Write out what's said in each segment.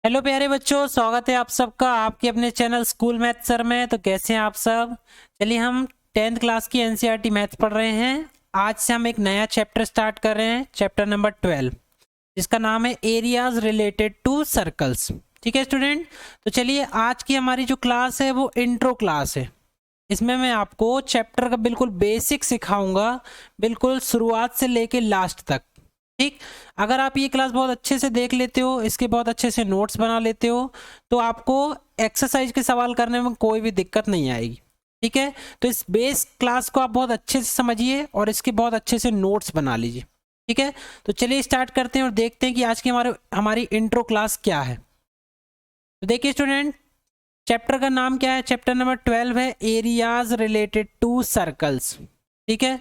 Hello प्यारे बच्चों, स्वागत है आप सबका आपके अपने चैनल स्कूल मैथ सर में। तो कैसे हैं आप सब। चलिए हम 10th क्लास की एनसीईआरटी मैथ पढ़ रहे हैं। आज से हम एक नया चैप्टर स्टार्ट कर रहे हैं, चैप्टर नंबर 12, जिसका नाम है एरियाज रिलेटेड टू सर्कल्स। ठीक है स्टूडेंट, तो चलिए आज की हमारी जो क्लास है वो इंट्रो क्लास है। इसमें मैं आपको चैप्टर का बिल्कुल बेसिक सिखाऊंगा, बिल्कुल शुरुआत से लेके लास्ट तक। ठीक, अगर आप ये क्लास बहुत अच्छे से देख लेते हो, इसके बहुत अच्छे से नोट्स बना लेते हो, तो आपको एक्सरसाइज के सवाल करने में कोई भी दिक्कत नहीं आएगी। ठीक है, तो इस बेस क्लास को आप बहुत अच्छे से समझिए और इसके बहुत अच्छे से नोट्स बना लीजिए। ठीक है, तो चलिए स्टार्ट करते हैं और देखते हैं कि आज की हमारी इंट्रो क्लास क्या है। तो देखिए स्टूडेंट, चैप्टर का नाम क्या है, चैप्टर नंबर 12 है एरियाज रिलेटेड टू सर्कल्स। ठीक है,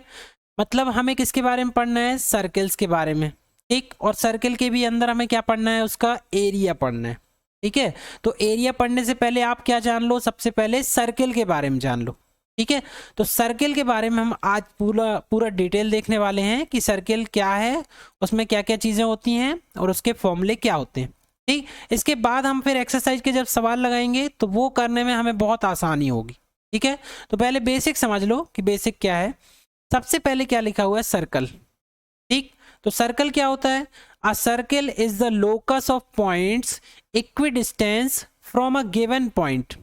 मतलब हमें किसके बारे में पढ़ना है, सर्कल्स के बारे में। ठीक, और सर्कल के भी अंदर हमें क्या पढ़ना है, उसका एरिया पढ़ना है। ठीक है, तो एरिया पढ़ने से पहले आप क्या जान लो, सबसे पहले सर्कल के बारे में जान लो। ठीक है, तो सर्कल के बारे में हम आज पूरा पूरा डिटेल देखने वाले हैं कि सर्कल क्या है, उसमें क्या क्या चीज़ें होती हैं और उसके फॉर्मूले क्या होते हैं। ठीक, इसके बाद हम फिर एक्सरसाइज के जब सवाल लगाएंगे तो वो करने में हमें बहुत आसानी होगी। ठीक है, तो पहले बेसिक समझ लो कि बेसिक क्या है। सबसे पहले क्या लिखा हुआ है, सर्कल। ठीक, तो सर्कल क्या होता है, a circle is the locus of points equidistance from a given point.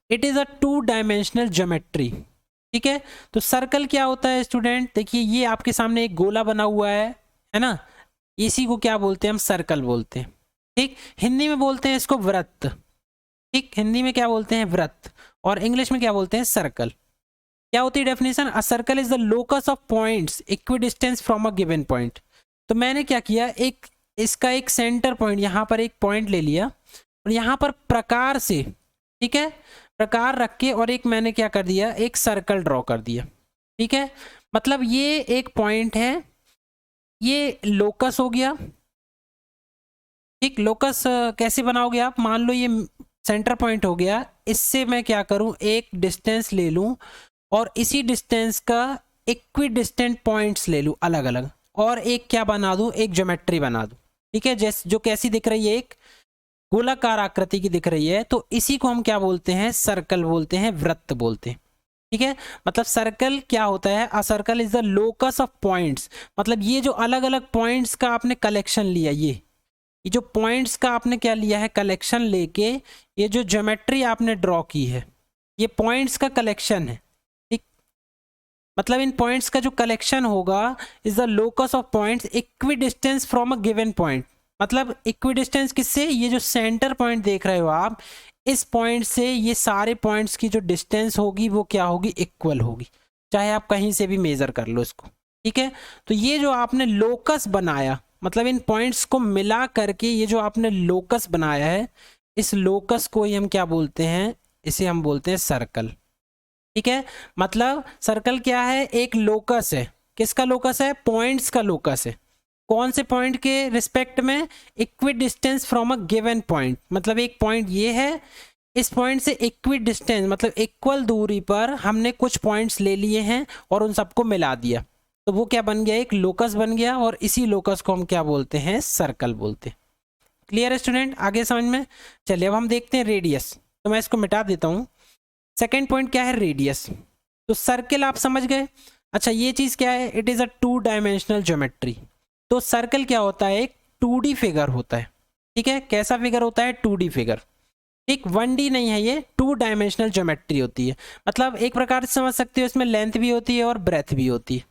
It is a two dimensional geometry. ठीक है, तो सर्कल क्या होता है स्टूडेंट, देखिए ये आपके सामने एक गोला बना हुआ है ना, इसी को क्या बोलते हैं, हम सर्कल बोलते हैं। ठीक, हिंदी में बोलते हैं इसको वृत्त। ठीक, हिंदी में क्या बोलते हैं, वृत्त, और इंग्लिश में क्या बोलते हैं, सर्कल। क्या होती है definition, a circle is the locus of points equidistance from a given point. तो मैंने क्या किया, एक इसका एक सेंटर पॉइंट, यहाँ पर एक पॉइंट ले लिया और यहाँ पर प्रकार से, ठीक है, प्रकार रख के और एक मैंने क्या कर दिया, एक सर्कल ड्रॉ कर दिया। ठीक है, मतलब ये एक पॉइंट है, ये लोकस हो गया। ठीक, लोकस कैसे बनाओगे आप, मान लो ये सेंटर पॉइंट हो गया, इससे मैं क्या करूं, एक डिस्टेंस ले लूं और इसी डिस्टेंस का इक्विडिस्टेंट पॉइंट्स ले लूं अलग अलग, और एक क्या बना दूं, एक ज्योमेट्री बना दूं। ठीक है, जैसे जो कैसी दिख रही है, एक गोलाकार आकृति की दिख रही है, तो इसी को हम क्या बोलते हैं, सर्कल बोलते हैं, वृत्त बोलते हैं। ठीक है, मतलब सर्कल क्या होता है, a circle is the locus of points, मतलब ये जो अलग अलग पॉइंट्स का आपने कलेक्शन लिया, ये जो पॉइंट्स का आपने क्या लिया है, कलेक्शन लेके ये जो ज्योमेट्री आपने ड्रॉ की है, ये पॉइंट्स का कलेक्शन है। ठीक, मतलब इन पॉइंट्स का जो कलेक्शन होगा is the locus of points equidistance from a given point. मतलब इक्विडिस्टेंस किससे, ये जो सेंटर पॉइंट देख रहे हो आप, इस पॉइंट से ये सारे पॉइंट्स की जो डिस्टेंस होगी वो क्या होगी, इक्वल होगी, चाहे आप कहीं से भी मेजर कर लो इसको। ठीक है, तो ये जो आपने लोकस बनाया, मतलब इन पॉइंट्स को मिला करके ये जो आपने लोकस बनाया है, इस लोकस को ही हम क्या बोलते हैं, इसे हम बोलते हैं सर्कल। ठीक है, मतलब सर्कल क्या है, एक लोकस है। किसका लोकस है, पॉइंट्स का लोकस है। कौन से पॉइंट के रिस्पेक्ट में, equidistance from a given point, मतलब एक पॉइंट ये है, इस पॉइंट से इक्विड डिस्टेंस मतलब इक्वल दूरी पर हमने कुछ पॉइंट्स ले लिए हैं और उन सबको मिला दिया, तो वो क्या बन गया, एक लोकस बन गया, और इसी लोकस को हम क्या बोलते हैं, सर्कल बोलते हैं। क्लियर है स्टूडेंट, आगे समझ में। चलिए अब हम देखते हैं रेडियस, तो मैं इसको मिटा देता हूँ। सेकेंड पॉइंट क्या है, रेडियस। तो सर्कल आप समझ गए। अच्छा ये चीज क्या है, it is a two dimensional geometry. तो सर्कल क्या होता है, एक 2D फिगर होता है। ठीक है, कैसा फिगर होता है, 2D फिगर। ठीक, 1D नहीं है, ये 2 डायमेंशनल ज्योमेट्री होती है। मतलब एक प्रकार से समझ सकते हो, इसमें लेंथ भी होती है और ब्रेथ भी होती है।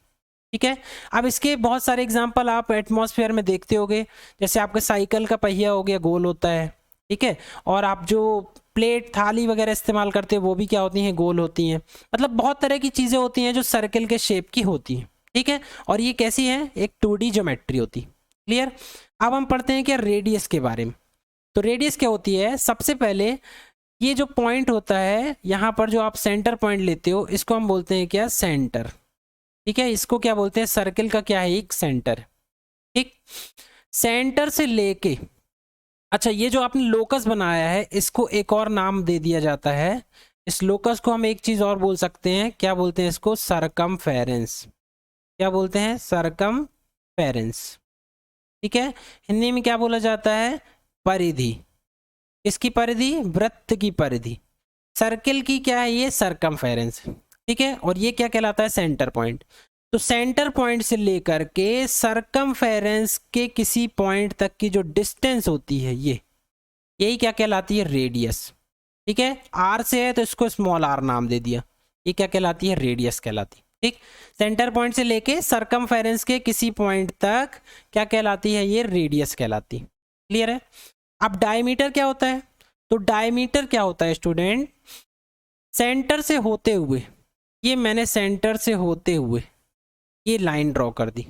ठीक है, अब इसके बहुत सारे एग्जांपल आप एटमॉस्फेयर में देखते होगे, जैसे आपके साइकिल का पहिया हो गया, गोल होता है। ठीक है, और आप जो प्लेट थाली वगैरह इस्तेमाल करते हैं वो भी क्या होती हैं, गोल होती हैं। मतलब बहुत तरह की चीज़ें होती हैं जो सर्कल के शेप की होती हैं। ठीक है, और ये कैसी है, एक 2D ज्योमेट्री होती। क्लियर, अब हम पढ़ते हैं क्या, रेडियस के बारे में। तो रेडियस क्या होती है, सबसे पहले ये जो पॉइंट होता है यहाँ पर, जो आप सेंटर पॉइंट लेते हो, इसको हम बोलते हैं क्या, सेंटर। ठीक है, इसको क्या बोलते हैं, सर्कल का क्या है, एक सेंटर। ठीक, सेंटर से लेके, अच्छा ये जो आपने लोकस बनाया है, इसको एक और नाम दे दिया जाता है। इस लोकस को हम एक चीज और बोल सकते हैं, क्या बोलते हैं इसको, सरकमफेरेंस। क्या बोलते हैं, सरकमफेरेंस। ठीक है, हिंदी में क्या बोला जाता है, परिधि। किसकी परिधि? वृत्त की परिधि। सर्किल की क्या है? ये सरकमफेरेंस, ठीक है। और ये क्या कहलाता है? Centre point. तो सेंटर पॉइंट से लेकर के सरकमफेरेंस के किसी पॉइंट तक की जो डिस्टेंस होती है ये, यही क्या कहलाती है? रेडियस, ठीक है। आर से है तो इसको स्मॉल आर नाम दे दिया, ये क्या कहलाती है? रेडियस कहलाती है, ठीक। सेंटर पॉइंट से लेके सरकमफेरेंस के किसी पॉइंट तक क्या कहलाती है? ये रेडियस कहलाती है। क्लियर है? अब डायमीटर क्या होता है? तो डायमीटर क्या होता है स्टूडेंट? सेंटर से होते हुए, ये मैंने सेंटर से होते हुए ये लाइन ड्रॉ कर दी,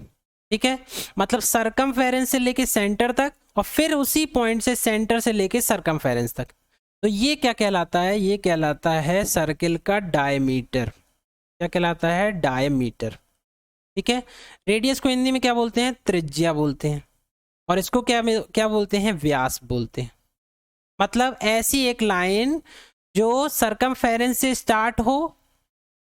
ठीक है। मतलब सरकमफेरेंस से लेके सेंटर तक और फिर उसी पॉइंट से सेंटर से लेके सरकमफेरेंस तक, तो ये क्या कहलाता है? ये कहलाता है सर्किल का डायमीटर। क्या कहलाता है? डायमीटर, ठीक है। रेडियस को हिंदी में क्या बोलते हैं? त्रिज्या बोलते हैं। और इसको क्या क्या बोलते हैं? व्यास बोलते हैं। मतलब ऐसी एक लाइन जो सरकमफेरेंस से स्टार्ट हो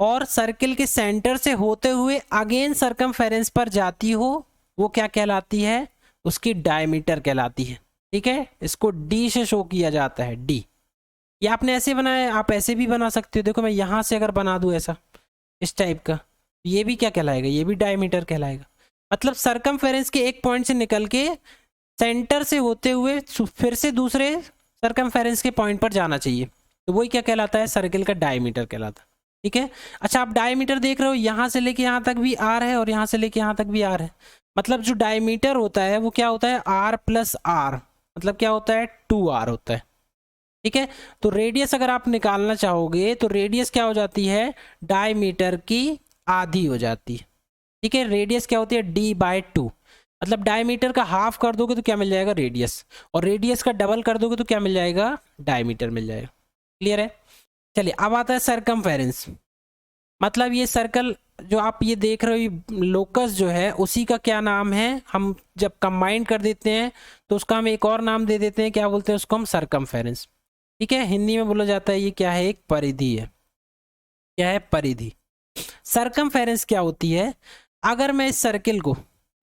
और सर्किल के सेंटर से होते हुए अगेन सरकमफेरेंस पर जाती हो, वो क्या कहलाती है? उसकी डायमीटर कहलाती है, ठीक है। इसको डी से शो किया जाता है, डी। ये आपने ऐसे बनाया, आप ऐसे भी बना सकते हो। देखो मैं यहां से अगर बना दूं ऐसा, इस टाइप का, ये भी क्या कहलाएगा? ये भी डायमीटर कहलाएगा। मतलब सरकमफेरेंस के एक पॉइंट से निकल के सेंटर से होते हुए फिर से दूसरे सरकमफेरेंस के पॉइंट पर जाना चाहिए, तो वही क्या कहलाता है? सर्किल का डायमीटर कहलाता है, ठीक है। अच्छा, आप डायमीटर देख रहे हो, यहां से लेके यहां तक भी आर है और यहां से लेके यहां तक भी आर है। मतलब जो डायमीटर होता है वो क्या होता है? आर प्लस आर, मतलब क्या होता है? 2r होता है, ठीक है। तो रेडियस अगर आप निकालना चाहोगे तो रेडियस क्या हो जाती है? डायमीटर की आधी हो जाती है, ठीक है। रेडियस क्या होती है? d/2। मतलब डायमीटर का हाफ कर दोगे तो क्या मिल जाएगा? रेडियस। और रेडियस का डबल कर दोगे तो क्या मिल जाएगा? डायमीटर मिल जाएगा। क्लियर है? चलिए अब आता है सरकमफेरेंस। मतलब ये सर्कल जो आप ये देख रहे हो, लोकस जो है उसी का क्या नाम है? हम जब कंबाइन कर देते हैं तो उसका हम एक और नाम दे देते हैं, क्या बोलते हैं उसको? हम सरकमफेरेंस, ठीक है। हिंदी में बोला जाता है ये क्या है? एक परिधि है। क्या है? परिधि। सरकमफेरेंस क्या होती है? अगर मैं इस सर्किल को,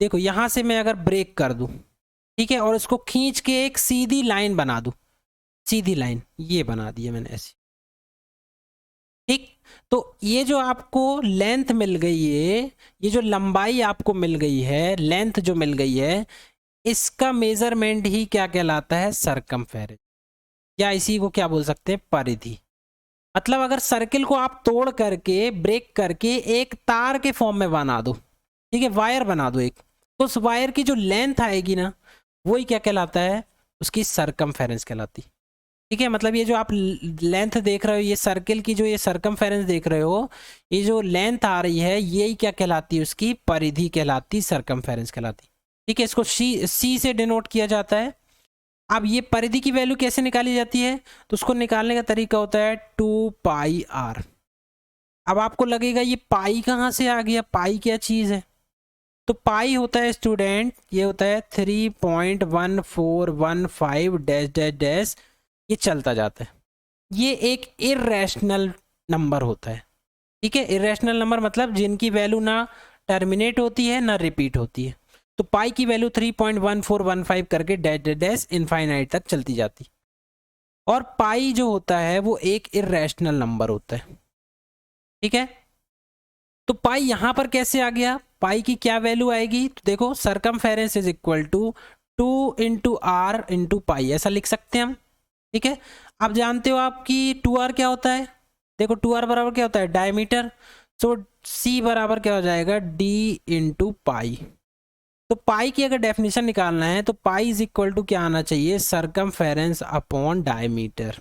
देखो यहां से मैं अगर ब्रेक कर दूं, ठीक है, और इसको खींच के एक सीधी लाइन बना दूं, सीधी लाइन ये बना दी है मैंने ऐसी, ठीक। तो ये जो आपको लेंथ मिल गई है, ये जो लंबाई आपको मिल गई है, लेंथ जो मिल गई है, इसका मेजरमेंट ही क्या कहलाता है? सरकमफेरेंस, या इसी को क्या बोल सकते हैं? परिधि। मतलब अगर सर्किल को आप तोड़ करके ब्रेक करके एक तार के फॉर्म में बना दो, ठीक है, वायर बना दो एक, तो उस वायर की जो लेंथ आएगी ना, वही क्या कहलाता है? उसकी सरकमफेरेंस कहलाती, ठीक है। मतलब ये जो आप लेंथ देख रहे हो, ये सर्किल की जो ये सरकमफेरेंस देख रहे हो, ये जो लेंथ आ रही है यही क्या कहलाती है? उसकी परिधि कहलाती, सरकमफेरेंस कहलाती, ठीक है। इसको सी से डिनोट किया जाता है। अब ये परिधि की वैल्यू कैसे निकाली जाती है? तो उसको निकालने का तरीका होता है 2πr। अब आपको लगेगा ये पाई कहाँ से आ गया? पाई क्या चीज़ है? तो पाई होता है स्टूडेंट, ये होता है 3.1415 डैश डैश डैश, ये चलता जाता है। ये एक इरेशनल नंबर होता है, ठीक है। इरेशनल नंबर मतलब जिनकी वैल्यू ना टर्मिनेट होती है ना रिपीट होती है। तो पाई की वैल्यू 3.1415 करके डैश डैश डैश इनफाइनाइट तक चलती जाती। और पाई जो होता है वो एक इरेशनल नंबर होता है, ठीक है। तो पाई यहां पर कैसे आ गया? पाई की क्या वैल्यू आएगी? तो देखो circumference is equal to 2 × r × pi, ऐसा लिख सकते हैं हम, ठीक है। अब जानते हो आपकी 2r क्या होता है? देखो 2r बराबर क्या होता है? डायमीटर। सो c बराबर क्या हो जाएगा? d/पाई। तो पाई की अगर डेफिनेशन निकालना है तो पाई इज इक्वल टू क्या आना चाहिए? सरकमफेरेंस अपॉन डायमीटर,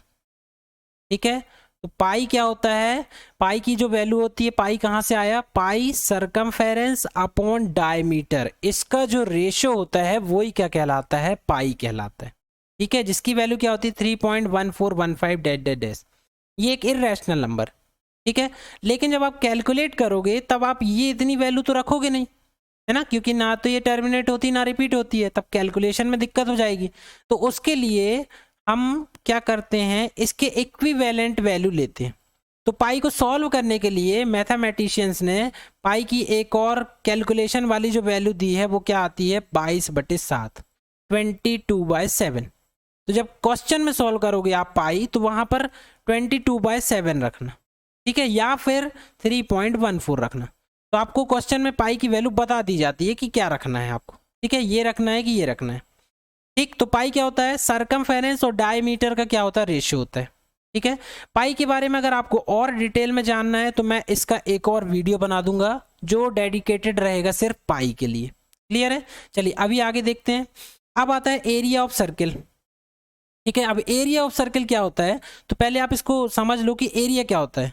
ठीक है। तो पाई क्या होता है? पाई की जो वैल्यू होती है, पाई कहां से आया? पाई सरकमफेरेंस अपॉन डायमीटर, इसका जो रेशो होता है वही क्या कहलाता है? पाई कहलाता है, ठीक है। जिसकी वैल्यू क्या होती है? 3.1415 डैश डैश डैश। ये एक इरेशनल नंबर, ठीक है। लेकिन जब आप कैलकुलेट करोगे तब आप ये इतनी वैल्यू तो रखोगे नहीं, है ना, क्योंकि ना तो ये टर्मिनेट होती ना रिपीट होती है, तब कैलकुलेशन में दिक्कत हो जाएगी। तो उसके लिए हम क्या करते हैं? इसके इक्विवेलेंट वैल्यू लेते हैं। तो पाई को सॉल्व करने के लिए मैथमेटिशियंस ने पाई की एक और कैलकुलेशन वाली जो वैल्यू दी है वो क्या आती है? 22/7, 22/7, तो जब क्वेश्चन में सॉल्व करोगे आप पाई तो वहां पर 22/7 रखना, ठीक है, या फिर 3.14 रखना। तो आपको क्वेश्चन में पाई की वैल्यू बता दी जाती है कि क्या रखना है आपको, ठीक है, ये रखना है कि ये रखना है, ठीक। तो पाई क्या होता है, सरकमफेरेंस और डायमीटर का क्या होता है, रेशियो होता है, ठीक है। पाई के बारे में अगर आपको और डिटेल में जानना है तो मैं इसका एक और वीडियो बना दूंगा जो डेडिकेटेड रहेगा सिर्फ पाई के लिए। क्लियर है? चलिए अभी आगे देखते हैं। अब आता है एरिया ऑफ सर्किल, ठीक है। अब एरिया ऑफ सर्किल क्या होता है, तो पहले आप इसको समझ लो कि एरिया क्या होता है।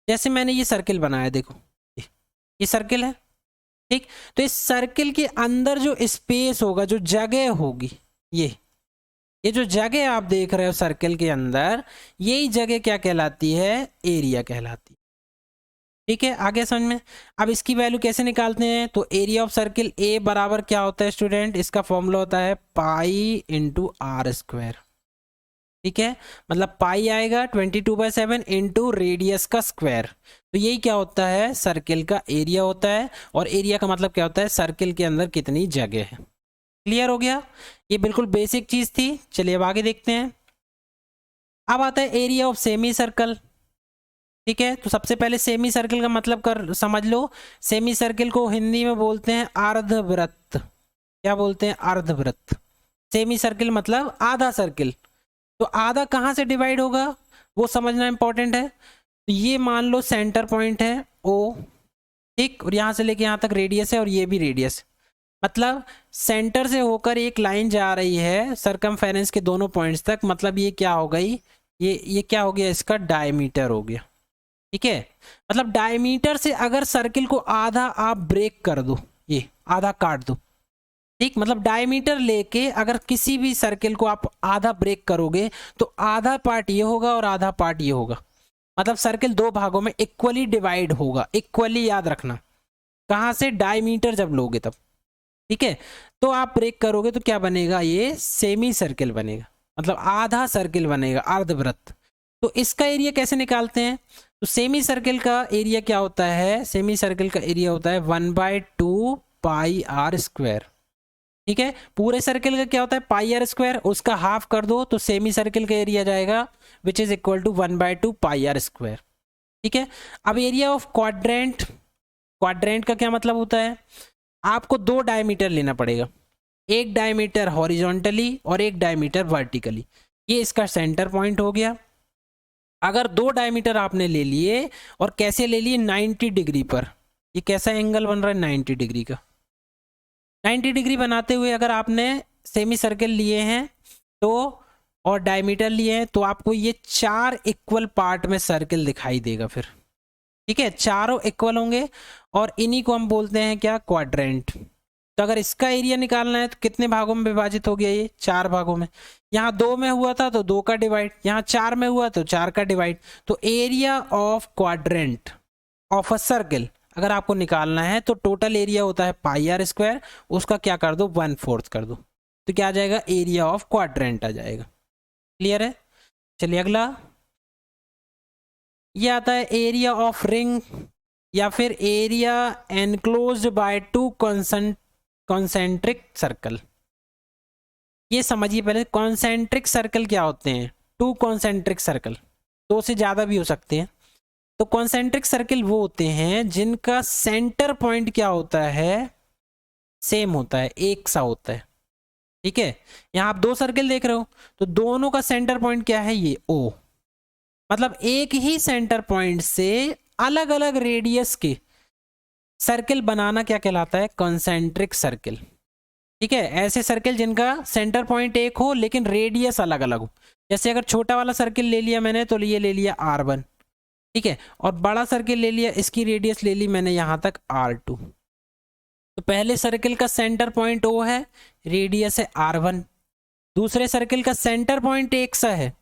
जैसे मैंने ये सर्किल बनाया, देखो ये सर्किल है, ठीक। तो इस सर्किल के अंदर जो स्पेस होगा, जो जगह होगी, ये जो जगह आप देख रहे हो सर्किल के अंदर, यही जगह क्या कहलाती है, एरिया कहलाती है, ठीक है। आगे समझ में। अब इसकी वैल्यू कैसे निकालते हैं, तो एरिया ऑफ सर्किल ए बराबर क्या होता है स्टूडेंट, इसका फॉर्मूला होता है पाई इंटू आर स्क्वायर, ठीक है। मतलब पाई आएगा 22/7 इंटू रेडियस का स्क्वायर। तो यही क्या होता है, सर्किल का एरिया होता है। और एरिया का मतलब क्या होता है, सर्किल के अंदर कितनी जगह है। क्लियर हो गया? ये बिल्कुल बेसिक चीज थी। चलिए अब आगे देखते हैं। अब आता है एरिया ऑफ सेमी सर्कल, ठीक है। तो सबसे पहले सेमी सर्कल का मतलब कर समझ लो। सेमी सर्कल को हिंदी में बोलते हैं अर्धवृत्त। क्या बोलते हैं, अर्धवृत्त। सेमी सर्कल मतलब आधा सर्किल। तो आधा कहाँ से डिवाइड होगा वो समझना इंपॉर्टेंट है। तो ये मान लो सेंटर पॉइंट है ओ, ठीक, और यहाँ से लेके यहाँ तक रेडियस है और ये भी रेडियस। मतलब सेंटर से होकर एक लाइन जा रही है सरकमफेरेंस के दोनों पॉइंट्स तक। मतलब ये क्या हो गई, ये क्या हो गया, इसका डायमीटर हो गया, ठीक है। मतलब डायमीटर से अगर सर्किल को आधा आप ब्रेक कर दो, ये आधा काट दो, ठीक। मतलब डायमीटर लेके अगर किसी भी सर्किल को आप आधा ब्रेक करोगे तो आधा पार्ट ये होगा और आधा पार्ट ये होगा। मतलब सर्किल दो भागों में इक्वली डिवाइड होगा। इक्वली याद रखना, कहाँ से, डायमीटर जब लोगे तब, ठीक है। तो आप ब्रेक करोगे तो क्या बनेगा, ये सेमी सर्किल बनेगा, मतलब आधा सर्किल बनेगा, अर्धवृत्त। तो इसका एरिया कैसे निकालते हैं, तो सेमी सर्किल का एरिया क्या होता है, सेमी सर्किल का एरिया होता है 1/2 पाई आर स्क्वायर, ठीक है। पूरे सर्किल का क्या होता है, पाई आर स्क्वायर, उसका हाफ कर दो तो सेमी सर्किल का एरिया जाएगा which is equal to 1/2 pi r square, ठीक है। अब एरिया ऑफ क्वाड्रेंट, क्वाड्रेंट का क्या मतलब होता है, आपको दो डायमीटर लेना पड़ेगा, एक डायमीटर हॉरिजॉन्टली और एक डायमीटर वर्टिकली। ये इसका सेंटर पॉइंट हो गया। अगर दो डायमीटर आपने ले लिए, और कैसे ले लिए, 90 डिग्री पर। ये कैसा एंगल बन रहा है, 90 डिग्री का। 90 डिग्री बनाते हुए अगर आपने सेमी सर्किल लिए हैं तो, और डायमीटर लिए हैं, तो आपको ये 4 इक्वल पार्ट में सर्किल दिखाई देगा फिर, ठीक है। चारों इक्वल होंगे और इन्हीं को हम बोलते हैं क्या, क्वाड्रेंट। तो अगर इसका एरिया निकालना है तो कितने भागों में विभाजित हो गया, ये 4 भागों में। यहाँ 2 में हुआ था तो 2 का डिवाइड, यहाँ 4 में हुआ तो 4 का डिवाइड। तो area of quadrant of a circle अगर आपको निकालना है तो टोटल एरिया होता है पाई आर स्क्वायर, उसका क्या कर दो, 1/4 कर दो, तो क्या आ जाएगा, एरिया ऑफ क्वाड्रेंट आ जाएगा। क्लियर है? चलिए अगला, ये आता है एरिया ऑफ रिंग, या फिर area enclosed bye 2 concentric circle. ये समझिए पहले, कॉन्सेंट्रिक सर्कल क्या होते हैं, 2 कॉन्सेंट्रिक सर्कल, 2 से ज्यादा भी हो सकते हैं। तो कॉन्सेंट्रिक सर्किल वो होते हैं जिनका सेंटर पॉइंट क्या होता है, सेम होता है, एक सा होता है, ठीक है। यहां आप 2 सर्किल देख रहे हो तो दोनों का सेंटर पॉइंट क्या है, ये ओ। मतलब एक ही सेंटर पॉइंट से अलग अलग रेडियस के सर्किल बनाना क्या कहलाता है, कॉन्सेंट्रिक सर्किल, ठीक है। ऐसे सर्किल जिनका सेंटर पॉइंट एक हो लेकिन रेडियस अलग अलग हो। जैसे अगर छोटा वाला सर्किल ले लिया मैंने तो ये ले लिया R1, ठीक है, और बड़ा सर्किल ले लिया, इसकी रेडियस ले ली मैंने यहां तक R2। तो पहले सर्किल का सेंटर पॉइंट O है, रेडियस है R1। दूसरे सर्किल का सेंटर पॉइंट एक सा है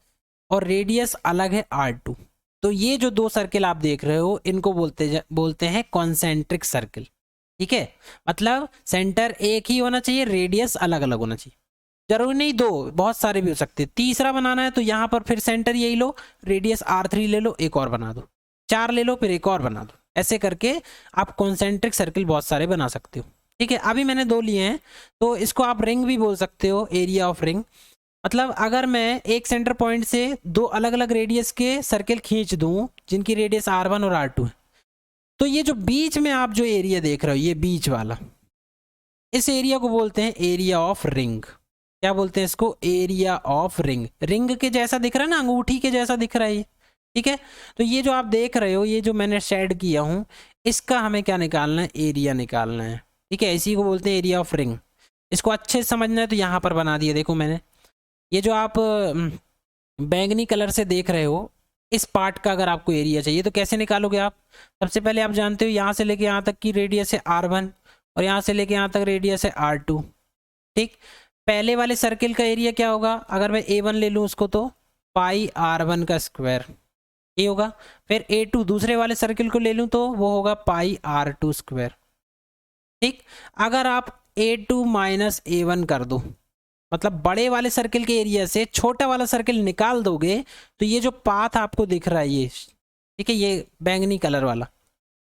और रेडियस अलग है R2। तो ये जो 2 सर्किल आप देख रहे हो इनको बोलते हैं कॉन्सेंट्रिक सर्किल, ठीक है। मतलब सेंटर एक ही होना चाहिए, रेडियस अलग अलग होना चाहिए। जरूरी नहीं 2, बहुत सारे भी हो सकते हैं। तीसरा बनाना है तो यहाँ पर फिर सेंटर यही लो, रेडियस R3 ले लो, एक और बना दो, 4 ले लो, फिर एक और बना दो। ऐसे करके आप कॉन्सेंट्रिक सर्किल बहुत सारे बना सकते हो, ठीक है। अभी मैंने 2 लिए हैं तो इसको आप रिंग भी बोल सकते हो, एरिया ऑफ रिंग। मतलब अगर मैं एक सेंटर पॉइंट से दो अलग अलग रेडियस के सर्किल खींच दूं जिनकी रेडियस R1 और R2 है, तो ये जो बीच में आप जो एरिया देख रहे हो, ये बीच वाला, इस एरिया को बोलते हैं एरिया ऑफ रिंग। क्या बोलते हैं इसको? Area of ring. रिंग के जैसा दिख रहा है ना, अंगूठी के जैसा दिख रहा है ये, ठीक है। तो ये जो आप देख रहे हो, ये जो मैंने शेड किया हूं, इसका हमें क्या निकालना है? एरिया निकालना है, ठीक है। इसी को बोलते हैं एरिया ऑफ रिंग। इसको अच्छे से समझना है तो यहाँ पर बना दिया, देखो मैंने। ये जो आप बैंगनी कलर से देख रहे हो, इस पार्ट का अगर आपको एरिया चाहिए तो कैसे निकालोगे आप? सबसे पहले आप जानते हो यहाँ से लेके यहाँ तक की रेडियस है R1 और यहाँ से लेके यहाँ तक रेडियस है R2, ठीक। पहले वाले सर्किल का एरिया क्या होगा? अगर मैं A1 ले लूँ उसको, तो पाई R1 का स्क्वायर ये होगा। फिर A2 दूसरे वाले सर्किल को ले लूँ तो वो होगा पाई R2 स्क्वायर, ठीक। अगर आप A2 माइनस A1 कर दो, मतलब बड़े वाले सर्किल के एरिया से छोटा वाला सर्किल निकाल दोगे, तो ये जो पाथ आपको दिख रहा है ये, ठीक है, ये बैंगनी कलर वाला,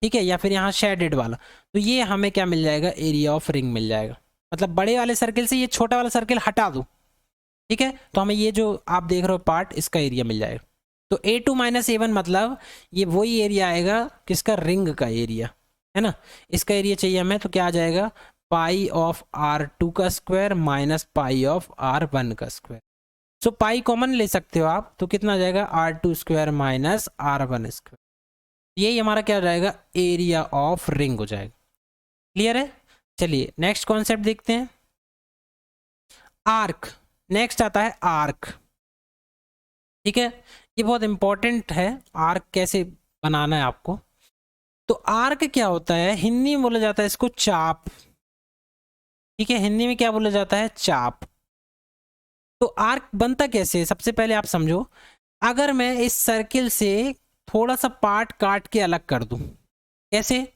ठीक है, या फिर यहाँ शेडेड वाला, तो ये हमें क्या मिल जाएगा? एरिया ऑफ रिंग मिल जाएगा। मतलब बड़े वाले सर्किल से ये छोटा वाला सर्किल हटा दो, ठीक है, तो हमें ये जो आप देख रहे हो पार्ट, इसका एरिया मिल जाएगा। तो A2 माइनस A1 मतलब ये वही एरिया आएगा किसका? रिंग का एरिया, है ना। इसका एरिया चाहिए हमें, तो क्या आ जाएगा? पाई ऑफ R2 का square minus pi of R1 का स्क्वायर। सो पाई कॉमन ले सकते हो आप, तो कितना आ जाएगा? R2 square minus R1 square. यही हमारा क्या हो जाएगा? एरिया ऑफ रिंग हो जाएगा। क्लियर है? चलिए नेक्स्ट कॉन्सेप्ट देखते हैं, आर्क। नेक्स्ट आता है आर्क, ठीक है। ये बहुत इंपॉर्टेंट है, आर्क कैसे बनाना है आपको। तो आर्क क्या होता है? हिंदी में बोला जाता है इसको चाप, ठीक है। हिंदी में क्या बोला जाता है? चाप। तो आर्क बनता कैसे है? सबसे पहले आप समझो, अगर मैं इस सर्किल से थोड़ा सा पार्ट काट के अलग कर दूं, कैसे?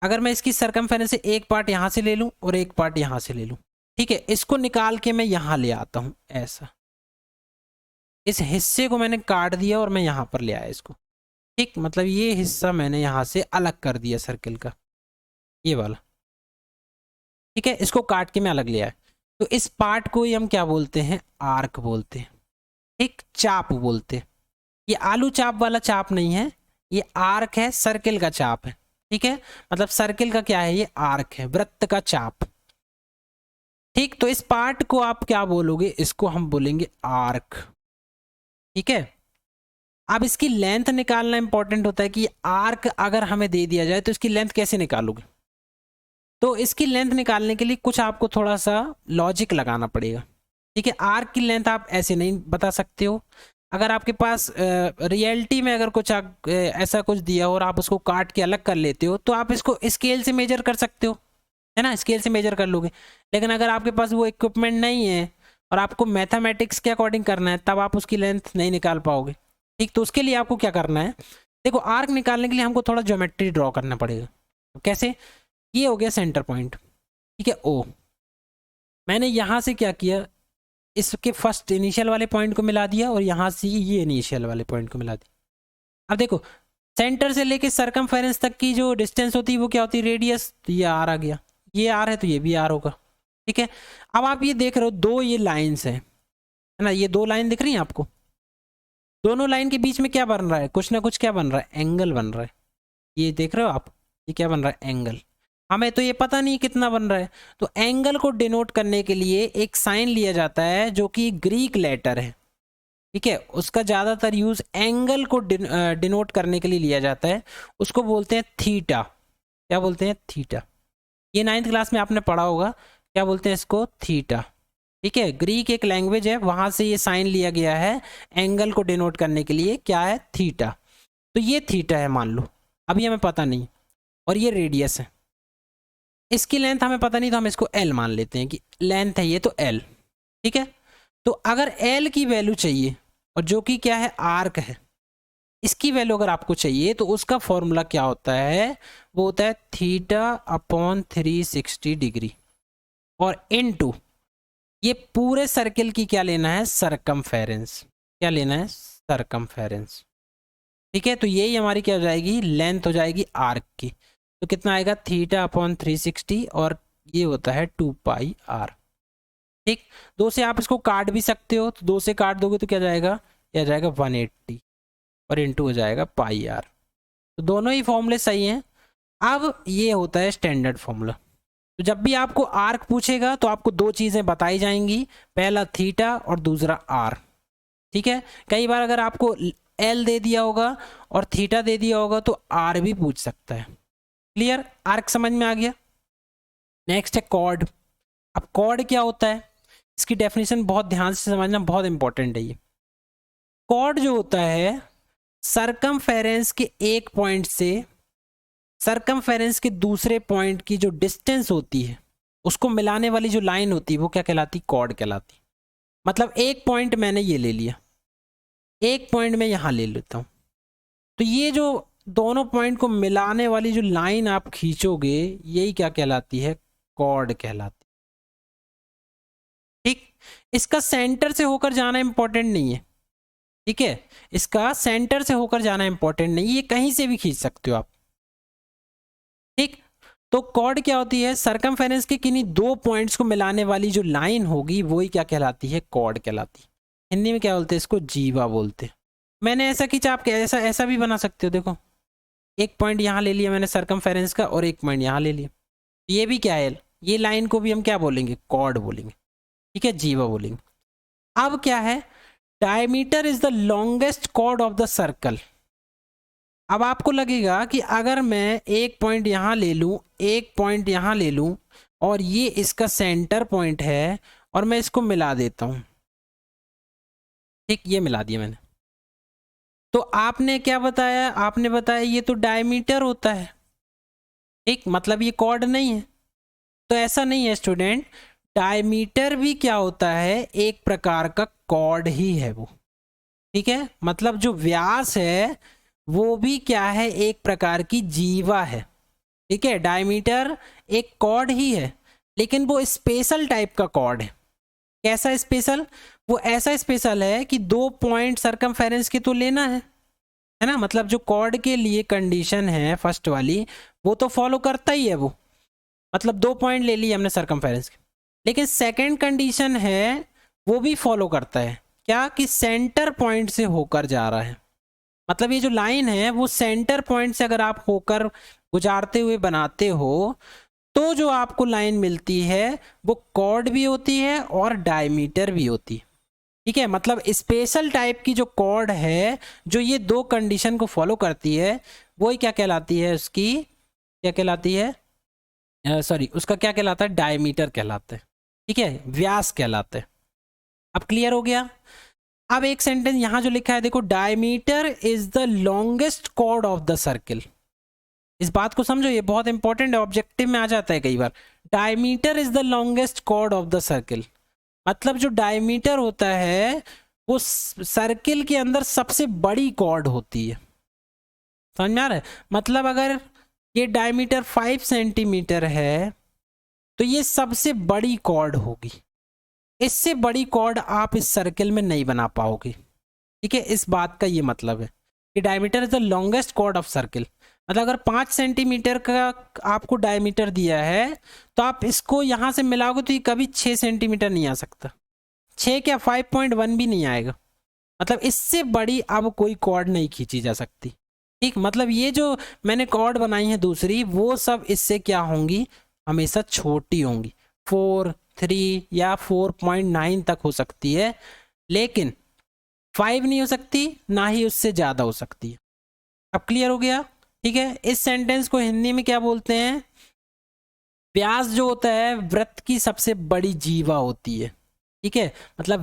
अगर मैं इसकी सरकमफेरेंस से एक पार्ट यहां से ले लूं और एक पार्ट यहां से ले लूं, ठीक है, इसको निकाल के मैं यहां ले आता हूं, ऐसा। इस हिस्से को मैंने काट दिया और मैं यहां पर ले आया इसको, ठीक। मतलब ये हिस्सा मैंने यहां से अलग कर दिया सर्किल का, ये वाला, ठीक है। इसको काट के मैं अलग ले आया, तो इस पार्ट को ही हम क्या बोलते हैं? आर्क बोलते हैं, ठीक, चाप बोलते हैं। ये आलू चाप वाला चाप नहीं है, ये आर्क है, सर्किल का चाप है, ठीक है। मतलब सर्किल का क्या है? ये आर्क है, वृत्त का चाप, ठीक। तो इस पार्ट को आप क्या बोलोगे? इसको हम बोलेंगे आर्क, ठीक है। अब इसकी लेंथ निकालना इंपॉर्टेंट होता है कि आर्क अगर हमें दे दिया जाए तो इसकी लेंथ कैसे निकालोगे? तो इसकी लेंथ निकालने के लिए कुछ आपको थोड़ा सा लॉजिक लगाना पड़ेगा, ठीक है। आर्क की लेंथ आप ऐसे नहीं बता सकते हो। अगर आपके पास रियलिटी में अगर कुछ ऐसा कुछ दिया हो और आप उसको काट के अलग कर लेते हो, तो आप इसको स्केल से मेजर कर सकते हो, है ना, स्केल से मेजर कर लोगे। लेकिन अगर आपके पास वो इक्विपमेंट नहीं है और आपको मैथमेटिक्स के अकॉर्डिंग करना है, तब आप उसकी लेंथ नहीं निकाल पाओगे, ठीक। तो उसके लिए आपको क्या करना है? देखो, आर्क निकालने के लिए हमको थोड़ा ज्योमेट्री ड्रॉ करना पड़ेगा। कैसे? ये हो गया सेंटर पॉइंट, ठीक है, O। मैंने यहाँ से क्या किया? इसके फर्स्ट इनिशियल वाले पॉइंट को मिला दिया और यहाँ से ये इनिशियल वाले पॉइंट को मिला दिया। अब देखो, सेंटर से लेके सरकमफेरेंस तक की जो डिस्टेंस होती है वो क्या होती है? रेडियस। तो ये R आ गया, ये R है तो ये भी R होगा, ठीक है। अब आप ये देख रहे हो, दो ये लाइन्स है ना, ये दो लाइन दिख रही है आपको। दोनों लाइन के बीच में क्या बन रहा है? कुछ ना कुछ क्या बन रहा है? एंगल बन रहा है। ये देख रहे हो आप, ये क्या बन रहा है? एंगल। हमें तो ये पता नहीं कितना बन रहा है। तो एंगल को डिनोट करने के लिए एक साइन लिया जाता है जो कि ग्रीक लेटर है, ठीक है। उसका ज़्यादातर यूज एंगल को डिनोट करने के लिए लिया जाता है। उसको बोलते हैं थीटा। क्या बोलते हैं? थीटा। ये 9th क्लास में आपने पढ़ा होगा, क्या बोलते हैं इसको? थीटा, ठीक है। ग्रीक एक लैंग्वेज है, वहां से ये साइन लिया गया है एंगल को डिनोट करने के लिए। क्या है? थीटा। तो ये थीटा है मान लो, अभी हमें पता नहीं, और ये रेडियस है। इसकी लेंथ हमें पता नहीं, तो हम इसको L मान लेते हैं कि लेंथ है ये, तो L, ठीक है। तो अगर L की वैल्यू चाहिए, और जो कि क्या है? आर्क है, इसकी वैल्यू अगर आपको चाहिए तो उसका फॉर्मूला क्या होता है? वो होता है थीटा अपॉन 360 डिग्री और इनटू ये पूरे सर्किल की क्या लेना है? सरकमफेरेंस। क्या लेना है? सरकमफेरेंस, ठीक है। तो यही हमारी क्या हो जाएगी? लेंथ हो जाएगी आर्क की। तो कितना आएगा? थीटा अपॉन 360 और ये होता है 2 पाई R, ठीक, 2 से आप इसको काट भी सकते हो, तो 2 से काट दोगे तो क्या जाएगा, यह जाएगा 180 और इंटू हो जाएगा पाई आर। तो दोनों ही फॉर्मूले सही हैं। अब ये होता है स्टैंडर्ड फॉर्मूला। तो जब भी आपको आर्क पूछेगा तो आपको 2 चीज़ें बताई जाएंगी, पहला थीटा और दूसरा आर। ठीक है, कई बार अगर आपको एल दे दिया होगा और थीटा दे दिया होगा तो आर भी पूछ सकता है। क्लियर, आर्क समझ में आ गया। नेक्स्ट है कॉर्ड। अब कॉर्ड क्या होता है, इसकी डेफिनेशन बहुत ध्यान से समझना, बहुत इंपॉर्टेंट है ये। कॉर्ड जो होता है सरकमफेरेंस के एक पॉइंट से सरकमफेरेंस के दूसरे पॉइंट की जो डिस्टेंस होती है उसको मिलाने वाली जो लाइन होती है वो क्या कहलाती, कॉर्ड कहलाती। मतलब एक पॉइंट मैंने ये ले लिया, एक पॉइंट मैं यहां ले लेता हूं, तो ये जो दोनों पॉइंट को मिलाने वाली जो लाइन आप खींचोगे यही क्या कहलाती है, कॉर्ड कहलाती। ठीक, इसका सेंटर से होकर जाना इंपॉर्टेंट नहीं है। ठीक है, इसका सेंटर से होकर जाना इंपॉर्टेंट नहीं, ये कहीं से भी खींच सकते हो आप। ठीक, तो कॉर्ड क्या होती है, सरकमफेरेंस के किन्हीं 2 पॉइंट्स को मिलाने वाली जो लाइन होगी वही क्या कहलाती है, कॉर्ड कहलाती। हिंदी में क्या बोलते हैं इसको, जीवा बोलते हैं। मैंने ऐसा खींचा, आप ऐसा ऐसा भी बना सकते हो। देखो, एक पॉइंट यहाँ ले लिया मैंने सरकमफेरेंस का और एक पॉइंट यहाँ ले लिया, ये भी क्या है, ये लाइन को भी हम क्या बोलेंगे, कॉर्ड बोलेंगे। ठीक है, जीवा बोलेंगे। अब क्या है, diameter is the longest chord of the circle. अब आपको लगेगा कि अगर मैं एक पॉइंट यहां ले लूं, एक पॉइंट यहां ले लूं और ये इसका सेंटर पॉइंट है और मैं इसको मिला देता हूं। ठीक, ये मिला दिया मैंने, तो आपने क्या बताया, आपने बताया ये तो डायमीटर होता है। ठीक, मतलब ये कॉर्ड नहीं है। तो ऐसा नहीं है स्टूडेंट, डायमीटर भी क्या होता है, एक प्रकार का कॉर्ड ही है वो। ठीक है, मतलब जो व्यास है वो भी क्या है, एक प्रकार की जीवा है। ठीक है, डायमीटर एक कॉर्ड ही है, लेकिन वो स्पेशल टाइप का कॉर्ड है। कैसा स्पेशल, वो ऐसा स्पेशल है कि 2 पॉइंट सरकमफेरेंस के तो लेना है ना, मतलब जो कॉर्ड के लिए कंडीशन है फर्स्ट वाली वो तो फॉलो करता ही है वो, मतलब 2 पॉइंट ले लिए हमने सरकमफेरेंस के। लेकिन सेकंड कंडीशन है वो भी फॉलो करता है, क्या कि सेंटर पॉइंट से होकर जा रहा है। मतलब ये जो लाइन है वो सेंटर पॉइंट से अगर आप होकर गुजारते हुए बनाते हो तो जो आपको लाइन मिलती है वो कॉर्ड भी होती है और डायमीटर भी होती है। ठीक है, मतलब स्पेशल टाइप की जो कॉर्ड है जो ये 2 कंडीशन को फॉलो करती है वही क्या कहलाती है, उसकी क्या कहलाती है, सॉरी उसका क्या कहलाता है, डायमीटर कहलाता है। ठीक है, व्यास कहलाता है। अब क्लियर हो गया। अब एक सेंटेंस यहां जो लिखा है देखो, diameter is the longest chord of the circle. इस बात को समझो, ये बहुत इंपॉर्टेंट है, ऑब्जेक्टिव में आ जाता है कई बार। Diameter is the longest chord of the circle, मतलब जो डायमीटर होता है वो सर्किल के अंदर सबसे बड़ी कॉर्ड होती है। समझ में आ रहा है, मतलब अगर ये डायमीटर 5 सेंटीमीटर है तो ये सबसे बड़ी कॉर्ड होगी, इससे बड़ी कॉर्ड आप इस सर्किल में नहीं बना पाओगे। ठीक है, इस बात का ये मतलब है कि diameter is the longest chord of circle. मतलब अगर 5 सेंटीमीटर का आपको डायमीटर दिया है तो आप इसको यहां से मिलाओगे तो ये कभी 6 सेंटीमीटर नहीं आ सकता, 6 क्या 5.1 भी नहीं आएगा। मतलब इससे बड़ी अब कोई कॉर्ड नहीं खींची जा सकती। ठीक, मतलब ये जो मैंने कॉर्ड बनाई है दूसरी वो सब इससे क्या होंगी, हमेशा छोटी होंगी, 4, 3 या 4.9 तक हो सकती है, लेकिन 5 नहीं हो सकती, ना ही उससे ज़्यादा हो सकती है। अब क्लियर हो गया। ठीक है, इस सेंटेंस को हिंदी में क्या बोलते हैं, व्यास जो होता है वृत्त की सबसे बड़ी जीवा होती है। ठीक है, मतलब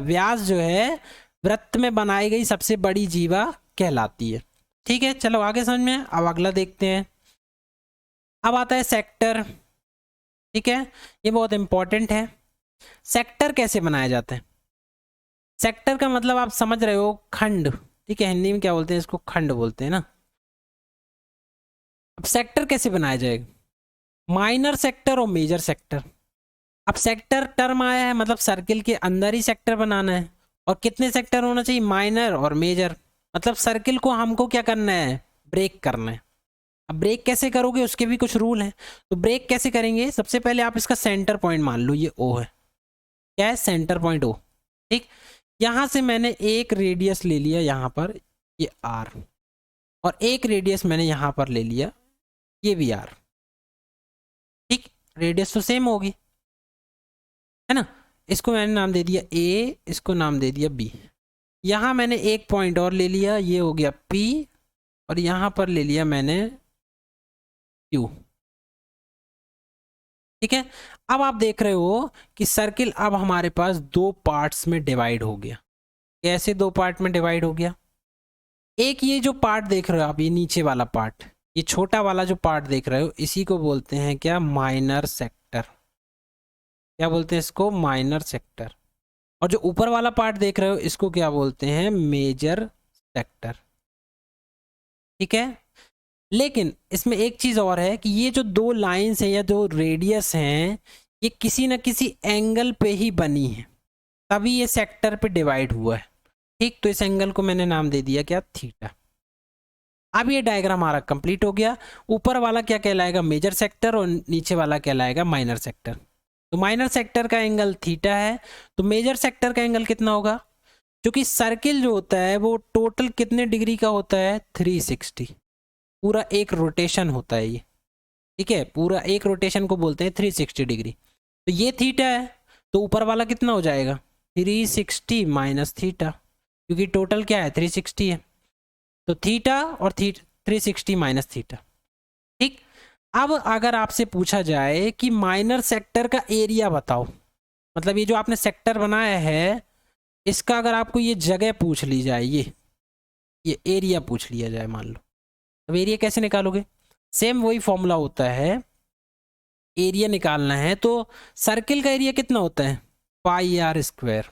व्यास जो है वृत्त में बनाई गई सबसे बड़ी जीवा कहलाती है। ठीक है, चलो आगे समझ में। अब अगला देखते हैं। अब आता है सेक्टर। ठीक है, ये बहुत इंपॉर्टेंट है। सेक्टर कैसे बनाया जाता है, सेक्टर का मतलब आप समझ रहे हो, खंड। ठीक है, हिंदी में क्या बोलते हैं इसको, खंड बोलते हैं ना। अब सेक्टर कैसे बनाया जाएगा, माइनर सेक्टर और मेजर सेक्टर। अब सेक्टर टर्म आया है मतलब सर्किल के अंदर ही सेक्टर बनाना है, और कितने सेक्टर होना चाहिए, माइनर और मेजर। मतलब सर्किल को हमको क्या करना है, ब्रेक करना है। अब ब्रेक कैसे करोगे उसके भी कुछ रूल हैं। तो ब्रेक कैसे करेंगे, सबसे पहले आप इसका सेंटर पॉइंट मान लो ये ओ है। क्या है, सेंटर पॉइंट ओ। ठीक, यहां से मैंने एक रेडियस ले लिया यहां पर, ये आर, और एक रेडियस मैंने यहां पर ले लिया, ये भी आर। ठीक, रेडियस तो सेम होगी, है ना। इसको मैंने नाम दे दिया ए, इसको नाम दे दिया बी। यहां मैंने एक पॉइंट और ले लिया, ये हो गया पी, और यहां पर ले लिया मैंने क्यू। ठीक है, अब आप देख रहे हो कि सर्किल अब हमारे पास दो पार्ट्स में डिवाइड हो गया। कैसे दो पार्ट में डिवाइड हो गया? एक ये जो पार्ट देख रहे हो आप, ये नीचे वाला पार्ट, ये छोटा वाला जो पार्ट देख रहे हो, इसी को बोलते हैं क्या, माइनर सेक्टर। क्या बोलते हैं इसको? Minor sector. और जो ऊपर वाला पार्ट देख रहे हो, इसको क्या बोलते हैं? Major sector. ठीक है, लेकिन इसमें एक चीज और है कि ये जो दो लाइंस हैं या जो रेडियस हैं, ये किसी ना किसी एंगल पे ही बनी है, तभी ये सेक्टर पे डिवाइड हुआ है। ठीक, तो इस एंगल को मैंने नाम दे दिया क्या, थीटा। अब ये डायग्राम हमारा कंप्लीट हो गया। ऊपर वाला क्या कहलाएगा, मेजर सेक्टर, और नीचे वाला कहलाएगा माइनर सेक्टर। तो माइनर सेक्टर का एंगल थीटा है, तो मेजर सेक्टर का एंगल कितना होगा? क्योंकि सर्किल जो होता है वो टोटल कितने डिग्री का होता है, 360। पूरा एक रोटेशन होता है ये। ठीक है, पूरा एक रोटेशन को बोलते हैं 360 डिग्री। तो ये थीटा है, तो ऊपर वाला कितना हो जाएगा, 360 माइनस थीटा, क्योंकि टोटल क्या है, 360 है। तो थीटा और 360 माइनस थीटा। ठीक, अब अगर आपसे पूछा जाए कि माइनर सेक्टर का एरिया बताओ, मतलब ये जो आपने सेक्टर बनाया है, इसका अगर आपको ये जगह पूछ ली जाए, ये एरिया पूछ लिया जाए मान लो, अब एरिया कैसे निकालोगे? सेम वही फॉर्मूला होता है, एरिया निकालना है तो सर्किल का एरिया कितना होता है, पाई आर स्क्वायर।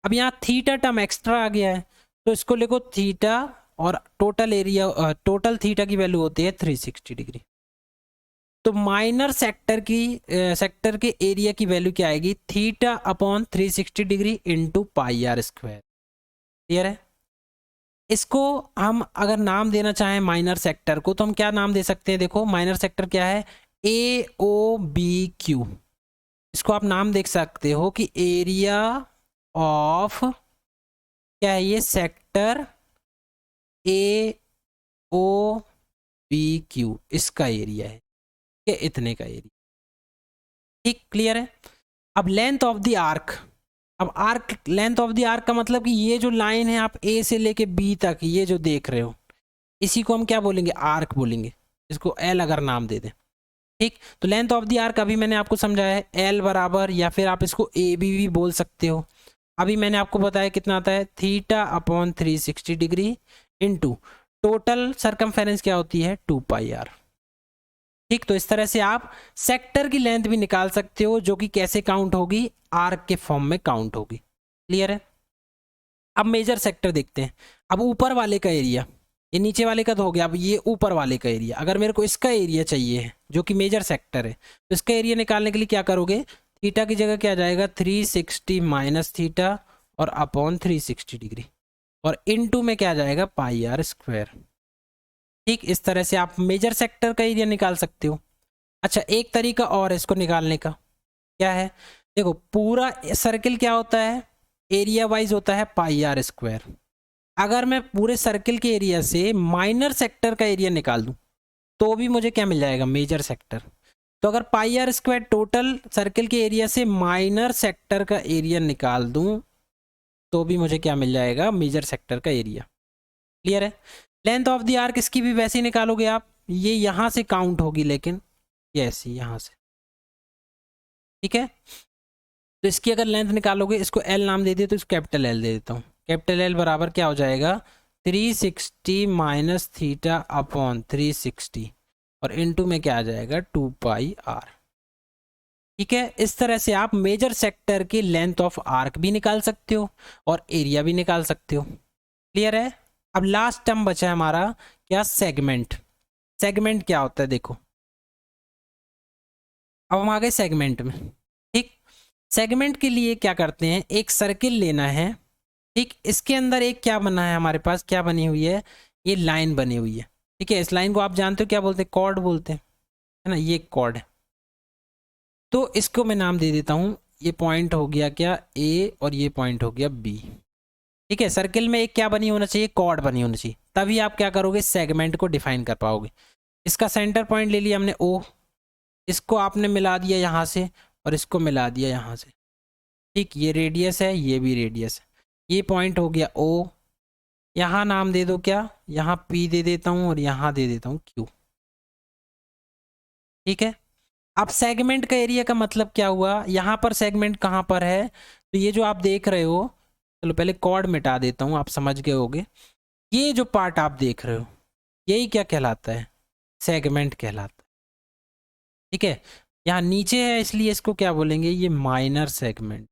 अब यहाँ थीटा टर्म एक्स्ट्रा आ गया है, तो इसको लिखो थीटा, और टोटल एरिया, टोटल थीटा की वैल्यू होती है 360 डिग्री। तो माइनर सेक्टर के एरिया की वैल्यू क्या आएगी, theta upon 360 degree into pi r square. Clear है? इसको हम अगर नाम देना चाहें माइनर सेक्टर को, तो हम क्या नाम दे सकते हैं? देखो माइनर सेक्टर क्या है, ए ओ बी क्यू। इसको आप नाम देख सकते हो कि एरिया ऑफ, क्या है ये, sector A O B Q, इसका एरिया है, ये इतने का एरिया। ठीक, क्लियर है? अब लेंथ ऑफ द आर्क, अब arc, length of the arc का मतलब कि ये जो लाइन है आप ए से लेके बी तक ये जो देख रहे हो, इसी को हम क्या बोलेंगे, आर्क बोलेंगे। इसको एल अगर नाम दे दें। ठीक, तो लेंथ ऑफ द आर्क अभी मैंने आपको समझाया है, एल बराबर, या फिर आप इसको ए बी भी बोल सकते हो। अभी मैंने आपको बताया कितना आता है, theta upon 360 degree into total circumference क्या होती है, 2 पाई आर। ठीक, तो इस तरह से आप सेक्टर की लेंथ भी निकाल सकते हो, जो कि कैसे काउंट होगी, आर्क के फॉर्म में काउंट होगी। क्लियर है? अब मेजर सेक्टर देखते हैं। अब ऊपर वाले का एरिया, ये नीचे वाले का तो हो गया, अब ये ऊपर वाले का एरिया, अगर मेरे को इसका एरिया चाहिए है जो कि मेजर सेक्टर है, तो इसका एरिया निकालने के लिए क्या करोगे, थीटा की जगह क्या जाएगा, 360 माइनस थीटा और अपॉन 360 डिग्री, और इनटू में क्या जाएगा, पाई आर स्क्वायर। ठीक, इस तरह से आप मेजर सेक्टर का एरिया निकाल सकते हो। अच्छा, एक तरीका और है इसको निकालने का, क्या है, देखो पूरा सर्किल क्या होता है, एरिया वाइज होता है पाई आर स्क्वायर। अगर मैं पूरे सर्किल के एरिया से माइनर सेक्टर का एरिया निकाल दूं, तो भी मुझे क्या मिल जाएगा, मेजर सेक्टर। तो अगर pi r square total circle के एरिया से माइनर सेक्टर का एरिया निकाल दूं, तो भी मुझे क्या मिल जाएगा, मेजर सेक्टर का एरिया। क्लियर है? लेंथ ऑफ द आर्क इसकी भी वैसे ही निकालोगे आप, ये यहां से काउंट होगी, लेकिन ये ऐसी यहां से। ठीक है, तो इसकी अगर लेंथ निकालोगे, इसको एल नाम दे दिया, तो इसको कैपिटल एल दे देता हूँ। कैपिटल एल बराबर क्या हो जाएगा, 360 माइनस थीटा अपॉन 360, और इनटू में क्या आ जाएगा, 2 पाई आर। ठीक है, इस तरह से आप मेजर सेक्टर की लेंथ ऑफ आर्क भी निकाल सकते हो और एरिया भी निकाल सकते हो। क्लियर है? अब लास्ट टर्म बचा है हमारा क्या, सेगमेंट। सेगमेंट क्या होता है, देखो अब हम आ गए सेगमेंट में। ठीक, सेगमेंट के लिए क्या करते हैं, एक सर्किल लेना है। ठीक, इसके अंदर एक क्या बना है हमारे पास, क्या बनी हुई है, ये लाइन बनी हुई है। ठीक है, इस लाइन को आप जानते हो क्या बोलते हैं, कॉर्ड बोलते हैं, है ना, ये कॉर्ड है। तो इसको मैं नाम दे देता हूँ ये पॉइंट हो गया क्या ए और ये पॉइंट हो गया बी। ठीक है, सर्किल में एक क्या बनी होना चाहिए, कॉर्ड बनी होनी चाहिए, तभी आप क्या करोगे सेगमेंट को डिफाइन कर पाओगे। इसका सेंटर पॉइंट ले लिया हमने ओ, इसको आपने मिला दिया यहाँ से और इसको मिला दिया यहाँ से। ठीक, ये रेडियस है, ये भी रेडियस है, ये पॉइंट हो गया ओ। यहाँ नाम दे दो क्या, यहाँ पी दे देता हूँ और यहाँ दे देता हूँ क्यू। ठीक है, अब सेगमेंट का एरिया का मतलब क्या हुआ, यहाँ पर सेगमेंट कहाँ पर है, तो ये जो आप देख रहे हो, चलो पहले कॉर्ड मिटा देता हूँ, आप समझ गए होगे। ये जो पार्ट आप देख रहे हो यही क्या कहलाता है, सेगमेंट कहलाता है। ठीक है, यहाँ नीचे है इसलिए इसको क्या बोलेंगे, ये माइनर सेगमेंट।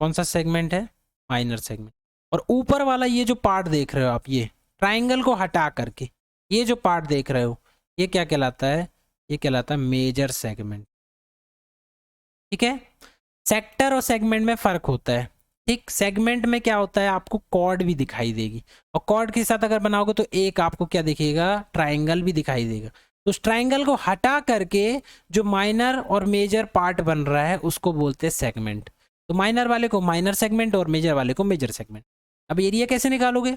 कौन सा सेगमेंट है, माइनर सेगमेंट। और ऊपर वाला ये जो पार्ट देख रहे हो आप, ये ट्राइंगल को हटा करके ये जो पार्ट देख रहे हो, ये क्या कहलाता है, ये कहलाता है मेजर सेगमेंट। ठीक है, सेक्टर और सेगमेंट में फर्क होता है। ठीक, सेगमेंट में क्या होता है, आपको कॉर्ड भी दिखाई देगी, और कॉर्ड के साथ अगर बनाओगे तो एक आपको क्या दिखेगा, ट्राइंगल भी दिखाई देगा। तो उस ट्राइंगल को हटा करके जो माइनर और मेजर पार्ट बन रहा है उसको बोलते हैं सेगमेंट। तो माइनर वाले को माइनर सेगमेंट और मेजर वाले को मेजर सेगमेंट। अब एरिया कैसे निकालोगे,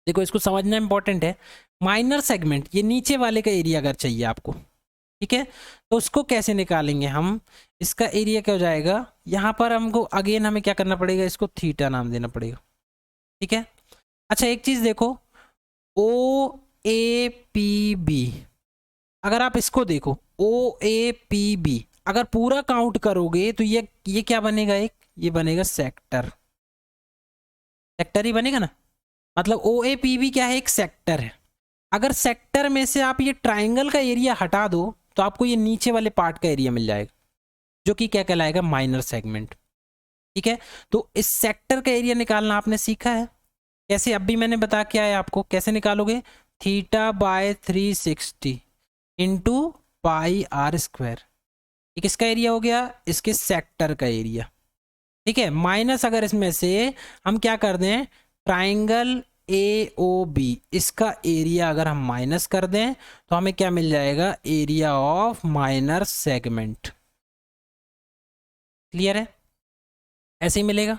देखो इसको समझना इंपॉर्टेंट है। माइनर सेगमेंट ये नीचे वाले का एरिया अगर चाहिए आपको, ठीक है, तो उसको कैसे निकालेंगे हम, इसका एरिया क्या हो जाएगा, यहाँ पर हमको अगेन हमें क्या करना पड़ेगा, इसको थीटा नाम देना पड़ेगा। ठीक है, अच्छा एक चीज देखो, ओ ए पी बी, अगर आप इसको देखो ओ ए पी बी, अगर पूरा काउंट करोगे तो ये क्या बनेगा, एक ये बनेगा सेक्टर। सेक्टर ही बनेगा ना, मतलब ओ ए पी बी क्या है, एक सेक्टर है। अगर सेक्टर में से आप ये ट्राइंगल का एरिया हटा दो तो आपको ये नीचे वाले पार्ट का एरिया मिल जाएगा, जो कि क्या कहलाएगा, माइनर सेगमेंट। ठीक है, तो इस सेक्टर का एरिया निकालना आपने सीखा है कैसे, अब भी मैंने बता के आया आपको कैसे निकालोगे, theta by 360 into pi r square. ये किसका एरिया हो गया, इसके सेक्टर का एरिया। ठीक है, माइनस अगर इसमें से हम क्या कर दें, ट्राइंगल ए ओ बी, इसका एरिया अगर हम माइनस कर दें तो हमें क्या मिल जाएगा, area of minor segment. Clear है, ऐसे ही मिलेगा।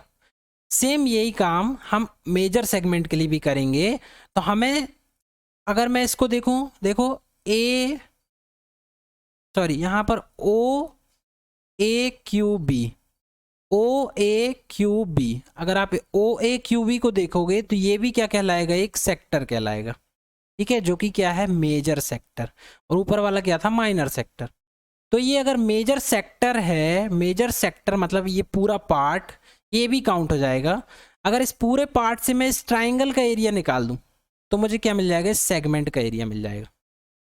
सेम यही काम हम मेजर सेगमेंट के लिए भी करेंगे। तो हमें अगर मैं इसको देखूं, देखो ए सॉरी यहाँ पर ओ ए क्यू बी, ओ ए क्यू बी, अगर आप ओ ए क्यू बी को देखोगे तो ये भी क्या कहलाएगा, एक सेक्टर कहलाएगा। ठीक है, जो कि क्या है, मेजर सेक्टर, और ऊपर वाला क्या था, माइनर सेक्टर। तो ये अगर मेजर सेक्टर है, मेजर सेक्टर मतलब ये पूरा पार्ट, ये भी काउंट हो जाएगा। अगर इस पूरे पार्ट से मैं इस ट्राइंगल का एरिया निकाल दूं तो मुझे क्या मिल जाएगा, सेगमेंट का एरिया मिल जाएगा।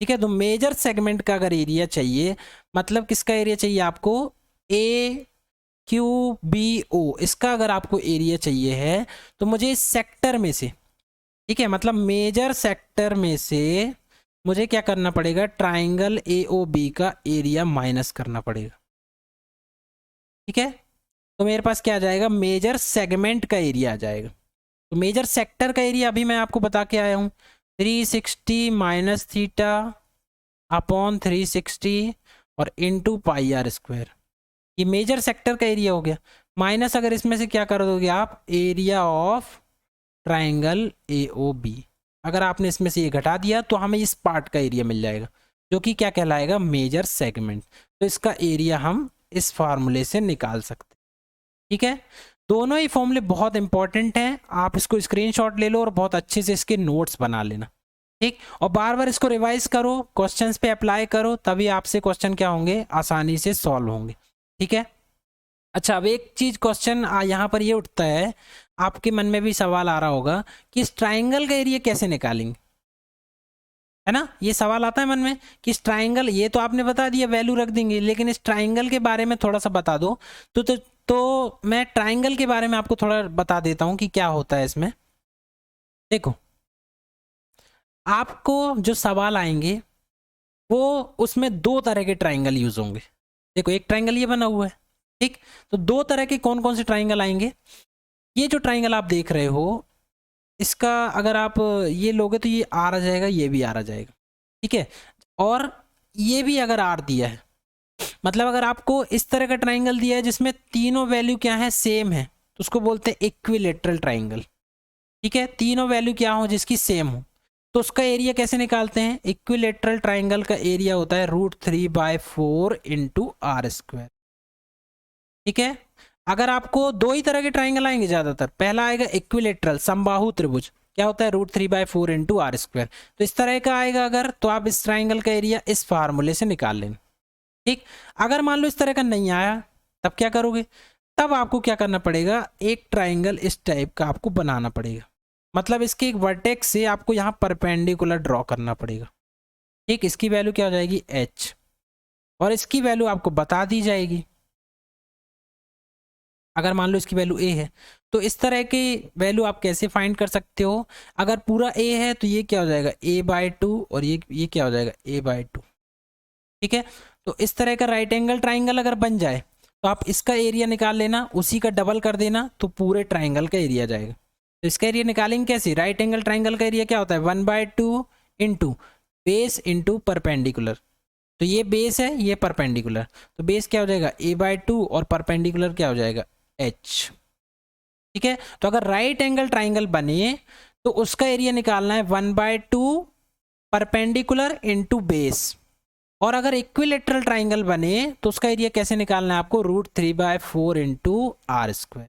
ठीक है, तो मेजर सेगमेंट का अगर एरिया चाहिए, मतलब किसका एरिया चाहिए आपको, ए क्यू बी ओ, इसका अगर आपको एरिया चाहिए है तो मुझे इस सेक्टर में से, ठीक है, मतलब मेजर सेक्टर में से मुझे क्या करना पड़ेगा, ट्राइंगल ए ओ बी का एरिया माइनस करना पड़ेगा। ठीक है, तो मेरे पास क्या आ जाएगा, मेजर सेगमेंट का एरिया आ जाएगा। तो मेजर सेक्टर का एरिया अभी मैं आपको बता के आया हूँ, 360 माइनस थीटा अपॉन 360 और इंटू पाई आर स्क्वायर, ये मेजर सेक्टर का एरिया हो गया। माइनस अगर इसमें से क्या कर दोगे आप, area of triangle A O B, अगर आपने इसमें से ये घटा दिया तो हमें इस पार्ट का एरिया मिल जाएगा, जो कि क्या कहलाएगा, मेजर सेगमेंट। तो इसका एरिया हम इस फार्मूले से निकाल सकते हैं। ठीक है, दोनों ही फॉर्मूले बहुत इंपॉर्टेंट हैं, आप इसको स्क्रीनशॉट ले लो और बहुत अच्छे से इसके नोट्स बना लेना। ठीक, और बार बार इसको रिवाइज करो, क्वेश्चंस पे अप्लाई करो, तभी आपसे क्वेश्चन क्या होंगे, आसानी से सॉल्व होंगे। ठीक है, अच्छा अब एक चीज क्वेश्चन यहाँ पर ये उठता है, आपके मन में भी सवाल आ रहा होगा कि इस ट्राइंगल का एरिया कैसे निकालेंगे, है ना, ये सवाल आता है मन में कि इस ट्राइंगल, ये तो आपने बता दिया वैल्यू रख देंगे, लेकिन इस ट्राइंगल के बारे में थोड़ा सा बता दो। तो मैं ट्राइंगल के बारे में आपको थोड़ा बता देता हूँ कि क्या होता है इसमें। देखो, आपको जो सवाल आएंगे वो उसमें दो तरह के ट्राइंगल यूज होंगे। देखो एक ट्राइंगल ये बना हुआ है, ठीक, तो दो तरह के कौन कौन से ट्राइंगल आएंगे, ये जो ट्राइंगल आप देख रहे हो इसका अगर आप ये लोगे तो ये आर आ जाएगा, ये भी आर आ जाएगा। ठीक है, और ये भी अगर आर दिया है, मतलब अगर आपको इस तरह का ट्राइंगल दिया है जिसमें तीनों वैल्यू क्या है, सेम है, तो उसको बोलते हैं इक्विलेटरल ट्राइंगल। ठीक है, तीनों वैल्यू क्या हो जिसकी सेम हो, तो उसका एरिया कैसे निकालते हैं? इक्विलेटरल ट्राइंगल का एरिया होता है √3/4 इंटू आर स्क्वायर। ठीक है, अगर आपको दो ही तरह के ट्राइंगल आएंगे ज्यादातर, पहला आएगा इक्विलेटरल समबाहु त्रिभुज, क्या होता है √3/4 इंटू आर स्क्वायर। तो इस तरह का आएगा अगर, तो आप इस ट्राइंगल का एरिया इस फार्मूले से निकाल लेना। ठीक, अगर मान लो इस तरह का नहीं आया, तब क्या करोगे? तब आपको क्या करना पड़ेगा, एक ट्राइंगल इस टाइप का आपको बनाना पड़ेगा, मतलब इसके एक वर्टेक्स से आपको यहाँ परपेंडिकुलर ड्रॉ करना पड़ेगा। ठीक, इसकी वैल्यू क्या हो जाएगी, h, और इसकी वैल्यू आपको बता दी जाएगी। अगर मान लो इसकी वैल्यू a है, तो इस तरह की वैल्यू आप कैसे फाइंड कर सकते हो? अगर पूरा a है तो ये क्या हो जाएगा, a/2, और ये क्या हो जाएगा, a/2। ठीक है, तो इस तरह का राइट एंगल ट्राइंगल अगर बन जाए तो आप इसका एरिया निकाल लेना, उसी का डबल कर देना, तो पूरे ट्राइंगल का एरिया जाएगा। तो इसका एरिया निकालेंगे कैसे? राइट एंगल ट्राइंगल का एरिया क्या होता है, 1/2 इंटू बेस इंटू परपेंडिकुलर। तो ये बेस है, ये परपेंडिकुलर, तो बेस क्या हो जाएगा, a/2, और परपेंडिकुलर क्या हो जाएगा, h। ठीक है, तो अगर राइट एंगल ट्राइंगल बने तो उसका एरिया निकालना है 1/2 परपेंडिकुलर इंटू बेस, और अगर इक्विलेटरल ट्राइंगल बने तो उसका एरिया कैसे निकालना है आपको, √3/4 इंटू आर स्क्वायर।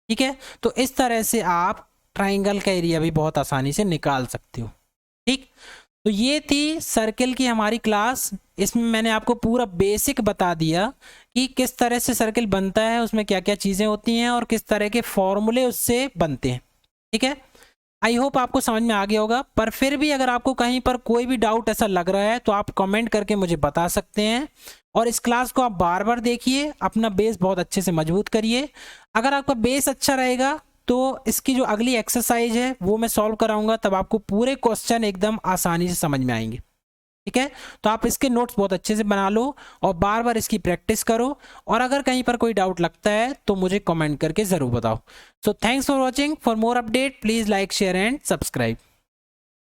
ठीक है, तो इस तरह से आप ट्राइंगल का एरिया भी बहुत आसानी से निकाल सकते हो। ठीक, तो ये थी सर्कल की हमारी क्लास। इसमें मैंने आपको पूरा बेसिक बता दिया कि किस तरह से सर्कल बनता है, उसमें क्या क्या चीज़ें होती हैं और किस तरह के फॉर्मूले उससे बनते हैं। ठीक है, आई होप आपको समझ में आ गया होगा, पर फिर भी अगर आपको कहीं पर कोई भी डाउट ऐसा लग रहा है तो आप कमेंट करके मुझे बता सकते हैं। और इस क्लास को आप बार बार देखिए, अपना बेस बहुत अच्छे से मजबूत करिए। अगर आपका बेस अच्छा रहेगा तो इसकी जो अगली एक्सरसाइज है वो मैं सॉल्व कराऊंगा, तब आपको पूरे क्वेश्चन एकदम आसानी से समझ में आएंगे। ठीक है, तो आप इसके नोट्स बहुत अच्छे से बना लो और बार बार इसकी प्रैक्टिस करो, और अगर कहीं पर कोई डाउट लगता है तो मुझे कमेंट करके ज़रूर बताओ। So thanks for watching. For more update please like, share and subscribe.